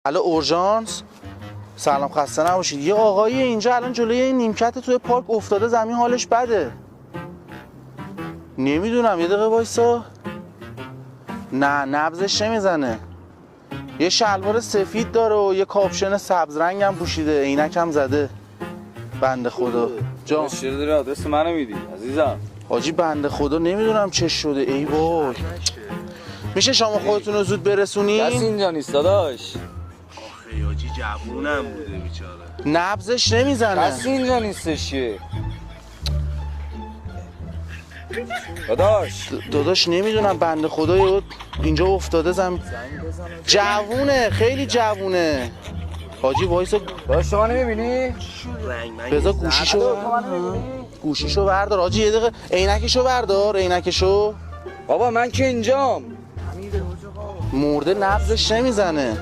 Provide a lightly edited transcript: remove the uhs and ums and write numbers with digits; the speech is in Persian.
الو اورژانس. سلام خسته نباشید. یه آقایی اینجا الان جلوی این نیمکت توی پارک افتاده زمین، حالش بده. نمیدونم، یه دقیقه وایسا. نه نبضش نمیزنه. یه شلوار سفید داره و یه کاپشن سبز رنگ هم پوشیده، عینک هم زده. بنده خدا. جان چرا داری آدرس منو میدی عزیزم؟ حاجی بنده خدا نمیدونم چه شده. ای وای. میشه شما خودتون رو زود برسونین؟ کسی اینجا نیست داداش. آخه حاجی جوونم بوده بیچاره. نبضش نمیزنه. کسی اینجا نیستش که. داداش داداش نمیدونم بنده خدا اینجا افتاده جوونه، خیلی جوونه. حاجی وایسا. داداش شما نمیبینی؟ رنگ من بذار گوشیشو بردار. حاجی یه دقیقه عینکشو بردار، عینکشو. بابا من که اینجام. مرده نبضش نمیزنه.